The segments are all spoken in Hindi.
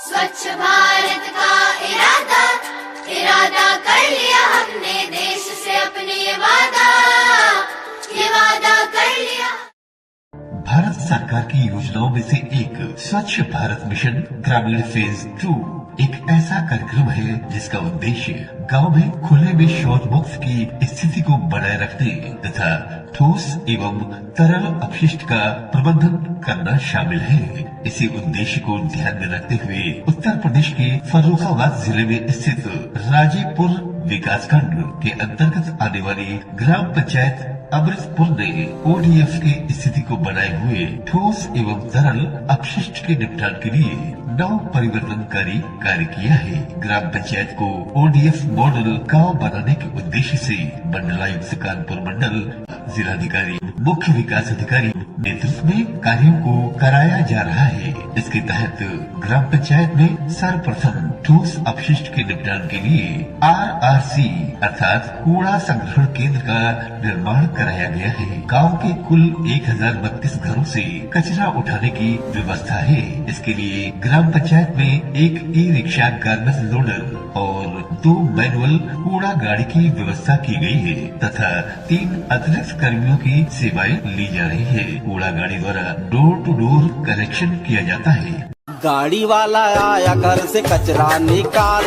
स्वच्छ भारत का इरादा इरादा कर लिया हमने, देश से अपने ये वादा कर लिया। भारत सरकार की योजनाओं में से एक स्वच्छ भारत मिशन ग्रामीण फेज 2 एक ऐसा कार्यक्रम है जिसका उद्देश्य गांव में खुले में शौच मुक्त की स्थिति को बनाए रखने तथा ठोस एवं तरल अपशिष्ट का प्रबंधन करना शामिल है। इसी उद्देश्य को ध्यान में रखते हुए उत्तर प्रदेश के फर्रुखाबाद जिले में स्थित राजेपुर विकासखंड के अंतर्गत आने वाली ग्राम पंचायत अमृतपुर ने ODF की स्थिति को बनाए हुए ठोस एवं तरल अपशिष्ट के निपटान के लिए नव परिवर्तनकारी कार्य किया है। ग्राम पंचायत को ODF मॉडल गांव बनाने के उद्देश्य से मंडलायुक्त कानपुर मंडल, जिलाधिकारी, मुख्य विकास अधिकारी नेतृत्व में कार्यों को कराया जा रहा है। इसके तहत ग्राम पंचायत में सर्वप्रथम ठोस अपशिष्ट के निपटान के लिए RRC अर्थात कूड़ा संग्रहण केंद्र का निर्माण कराया गया है। गांव के कुल 1032 घरों से कचरा उठाने की व्यवस्था है। इसके लिए ग्राम पंचायत में एक ई-रिक्शा गार्बेज लोडर और 2 मैनुअल कूड़ा गाड़ी की व्यवस्था की गई है तथा 3 अतिरिक्त कर्मियों की सेवाएं ली जा रही है। कूड़ा गाड़ी द्वारा डोर टू डोर कलेक्शन किया जाता है। गाड़ी वाला आया घर से कचरा निकाल,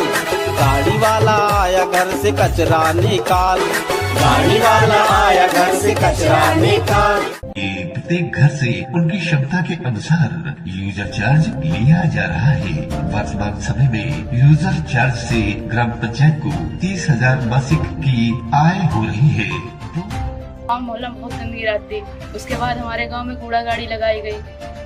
गाड़ी वाला आया घर से कचरा निकाल, गाड़ी वाला आया घर से कचरा निकाल। ये प्रत्येक घर से उनकी क्षमता के अनुसार यूजर चार्ज लिया जा रहा है। वर्तमान समय में यूजर चार्ज से ग्राम पंचायत को 30,000 मासिक की आय हो रही है। गाँव मोहल्ला बहुत गंदगी रहती, उसके बाद हमारे गांव में कूड़ा गाड़ी लगाई गई।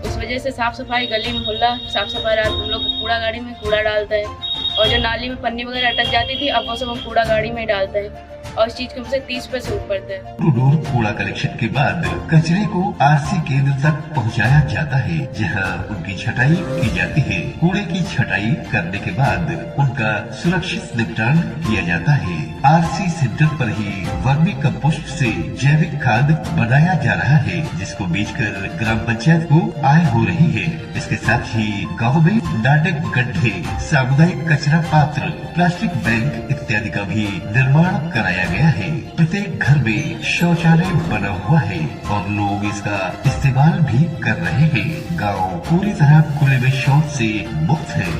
उस वजह से साफ सफाई, गली मोहल्ला साफ सफाई रहती। हम लोग कूड़ा गाड़ी में कूड़ा डालते हैं और जो नाली में पन्नी वगैरह अटक जाती थी अब वो सब हम कूड़ा गाड़ी में डालते हैं और इस चीज के हमसे 30 पैसे छूट पड़ते हैं। टू डोर कूड़ा कलेक्शन के बाद कचरे को RC केंद्र तक पहुंचाया जाता है जहां उनकी छटाई की जाती है। कूड़े की छटाई करने के बाद उनका सुरक्षित निपटान किया जाता है। RC सेंटर पर ही वर्मी कंपोस्ट से जैविक खाद बनाया जा रहा है जिसको बेचकर ग्राम पंचायत को आय हो रही है। इसके साथ ही गाँव में नाटक गड्ढे, सामुदायिक कचरा पात्र, प्लास्टिक बैंक इत्यादि का भी निर्माण कराया गया है। प्रत्येक घर में शौचालय बना हुआ है और लोग इसका इस्तेमाल भी कर रहे हैं। गांव पूरी तरह खुले में शौच से मुक्त है।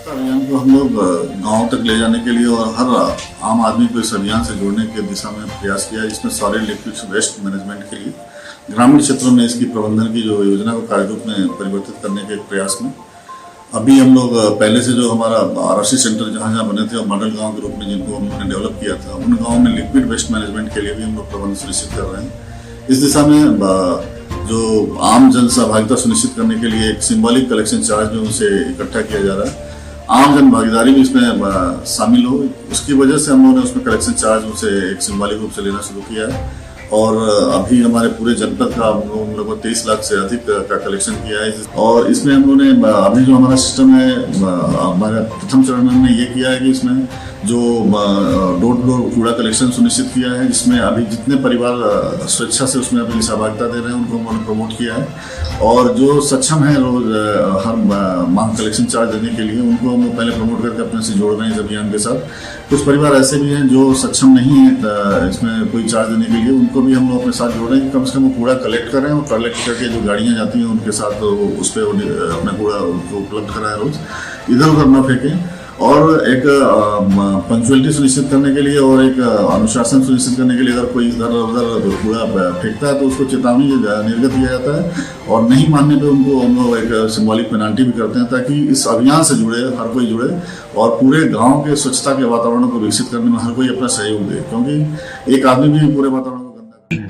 अभियान को हम लोग गाँव तक ले जाने के लिए और हर आम आदमी को इस अभियान से जोड़ने के दिशा में प्रयास किया। इसमें सॉलिड लिक्विड वेस्ट मैनेजमेंट के लिए ग्रामीण क्षेत्रों में इसकी प्रबंधन की जो योजना को कार्यरूप में परिवर्तित करने के प्रयास में अभी हम लोग पहले से जो हमारा RRC सेंटर जहाँ जहाँ बने थे और मॉडल गांव के रूप में जिनको हमने डेवलप किया था उन गाँव में लिक्विड वेस्ट मैनेजमेंट के लिए भी हम लोग प्रबंध सुनिश्चित कर रहे हैं। इस दिशा में जो आम जन सहभागिता सुनिश्चित करने के लिए एक सिंबॉलिक कलेक्शन चार्ज में उनसे इकट्ठा किया जा रहा है। आम जन भागीदारी भी इसमें शामिल हो, उसकी वजह से हम लोगों ने उसमें कलेक्शन चार्ज उनसे एक सिंबॉलिक रूप से लेना शुरू किया है और अभी हमारे पूरे जनपद का हम लोगों ने 23 लाख से अधिक का कलेक्शन किया है। और इसमें हम लोगों ने अभी जो हमारा सिस्टम है हमारे प्रथम चरण में हमने ये किया है कि इसमें जो डोर टू डोर कूड़ा कलेक्शन सुनिश्चित किया है जिसमें अभी जितने परिवार स्वेच्छा से उसमें अपनी सहभागिता दे रहे हैं उनको हमने प्रमोट किया है और जो सक्षम है रोज हर माह कलेक्शन चार्ज देने के लिए उनको हम पहले प्रमोट करके अपने से जोड़ रहे हैं इस अभियान के साथ। कुछ परिवार ऐसे भी हैं जो सक्षम नहीं है इसमें कोई चार्ज देने के लिए, उनको भी हम लोग अपने साथ जोड़ रहे हैं कि कम से कम वो कूड़ा कलेक्ट करें और कलेक्ट करके जो गाड़ियाँ जाती हैं उनके साथ उस पर अपना कूड़ा उनको उपलब्ध कराएं, रोज इधर उधर न फेंकें और एक पंक्चुअलिटी सुनिश्चित करने के लिए और एक अनुशासन सुनिश्चित करने के लिए अगर कोई इधर उधर कूड़ा फेंकता है तो उसको चेतावनी निर्गत किया जाता है और नहीं मानने पे उनको हम लोग एक सिंबॉलिक पेनाल्टी भी करते हैं ताकि इस अभियान से जुड़े हर कोई जुड़े और पूरे गांव के स्वच्छता के वातावरण को विकसित करने में हर कोई अपना सहयोग दे, क्योंकि एक आदमी भी पूरे वातावरण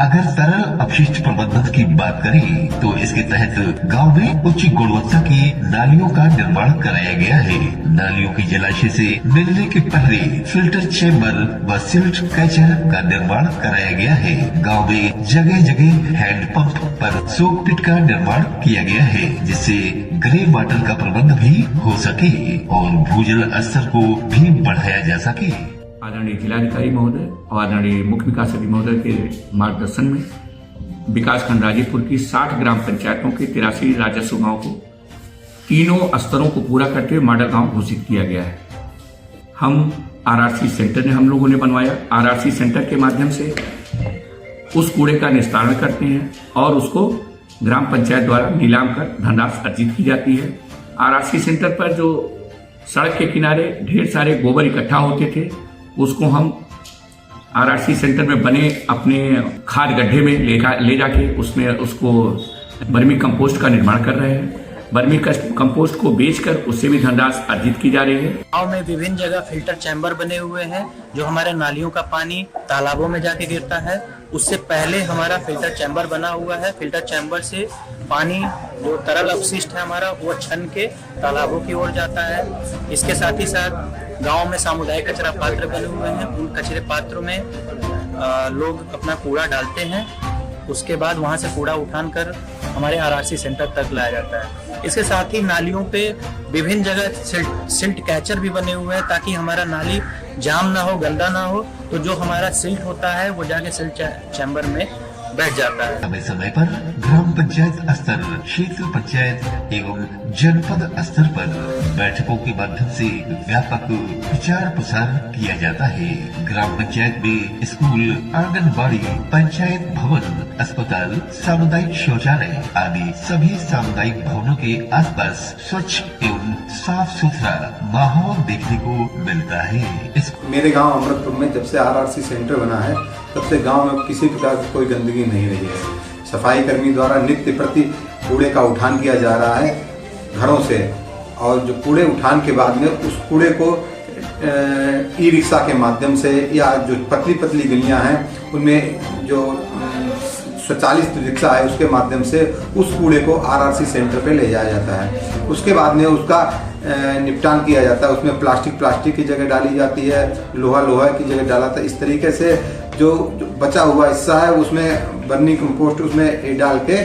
अगर तरल अपशिष्ट प्रबंधन की बात करें तो इसके तहत गांव में उच्च गुणवत्ता की नालियों का निर्माण कराया गया है। नालियों की जलाशय से मिलने के पहले फिल्टर चेम्बर व सिल्ट कैचर का निर्माण कराया गया है। गांव में जगह जगह हैंड पंप पर सोक पिट का निर्माण किया गया है जिससे ग्रे वाटर का प्रबंध भी हो सके और भूजल स्तर को भी बढ़ाया जा सके। आदरणीय जिलाधिकारी महोदय और आदरणीय मुख्य विकास अधिकारी महोदय के मार्गदर्शन में विकासखंड राजेपुर की 60 ग्राम पंचायतों के 83 राजस्व गाँव को तीनों स्तरों को पूरा करते हुए मॉडल गांव घोषित किया गया है। हम आरआरसी सेंटर ने हम लोगों ने बनवाया। आरआरसी सेंटर के माध्यम से उस कूड़े का निस्तारण करते हैं और उसको ग्राम पंचायत द्वारा नीलाम कर धनराशि अर्जित की जाती है। आरआरसी सेंटर पर जो सड़क के किनारे ढेर सारे गोबर इकट्ठा होते थे, उसको हम आरआरसी सेंटर में बने अपने खाद गड्ढे में ले जाके उसमें उसको वर्मी कंपोस्ट का निर्माण कर रहे हैं। वर्मी कंपोस्ट को बेचकर उससे भी धनराशि अर्जित की जा रही है। गांव में विभिन्न जगह फिल्टर चैम्बर बने हुए हैं, जो हमारे नालियों का पानी तालाबों में जाके गिरता है। उससे पहले हमारा फिल्टर चैम्बर बना हुआ है। फिल्टर चैम्बर से पानी जो तरल अपशिष्ट है हमारा वो छन के तालाबों की ओर जाता है। इसके साथ ही साथ गांव में सामुदायिक कचरा पात्र बने हुए हैं। उन कचरे पात्रों में लोग अपना कूड़ा डालते हैं। उसके बाद वहां से कूड़ा उठान कर हमारे आरआरसी सेंटर तक लाया जाता है। इसके साथ ही नालियों पे विभिन्न जगह सिल्ट कैचर भी बने हुए हैं, ताकि हमारा नाली जाम ना हो, गंदा ना हो। तो जो हमारा सिल्ट होता है वो जाके सिल्ट चैम्बर में बैठ जाता है। समय समय पर ग्राम पंचायत स्तर, क्षेत्र पंचायत एवं जनपद स्तर पर बैठकों के माध्यम से व्यापक प्रचार प्रसार किया जाता है। ग्राम पंचायत में स्कूल, आंगनबाड़ी, पंचायत भवन, अस्पताल, सामुदायिक शौचालय आदि सभी सामुदायिक भवनों के आसपास स्वच्छ एवं साफ सुथरा माहौल देखने को मिलता है। मेरे गांव अमृतपुर में जब से आरआरसी सेंटर बना है तब से गांव में किसी प्रकार की कोई गंदगी नहीं रही है। सफाई कर्मी द्वारा नित्य प्रति कूड़े का उठान किया जा रहा है घरों से, और जो कूड़े उठान के बाद में उस कूड़े को ई रिक्शा के माध्यम से या जो पतली पतली गलियां हैं उनमें जो स्वचालित रिक्शा है उसके माध्यम से उस कूड़े को आरआरसी सेंटर पे ले जाया जाता है। उसके बाद में उसका निपटान किया जाता है। उसमें प्लास्टिक की जगह डाली जाती है, लोहा की जगह डाला जाता है। इस तरीके से जो बचा हुआ हिस्सा है उसमें वर्मी कंपोस्ट उसमें डाल के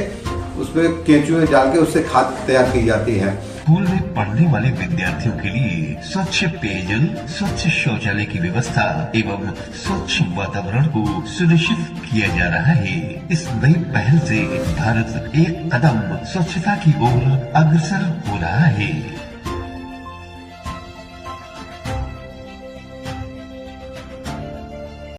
उसमें केंचुए डाल के उससे खाद तैयार की जाती है। स्कूल में पढ़ने वाले विद्यार्थियों के लिए स्वच्छ पेयजल, स्वच्छ शौचालय की व्यवस्था एवं स्वच्छ वातावरण को सुनिश्चित किया जा रहा है। इस नई पहल से भारत एक कदम स्वच्छता की ओर अग्रसर हो रहा है।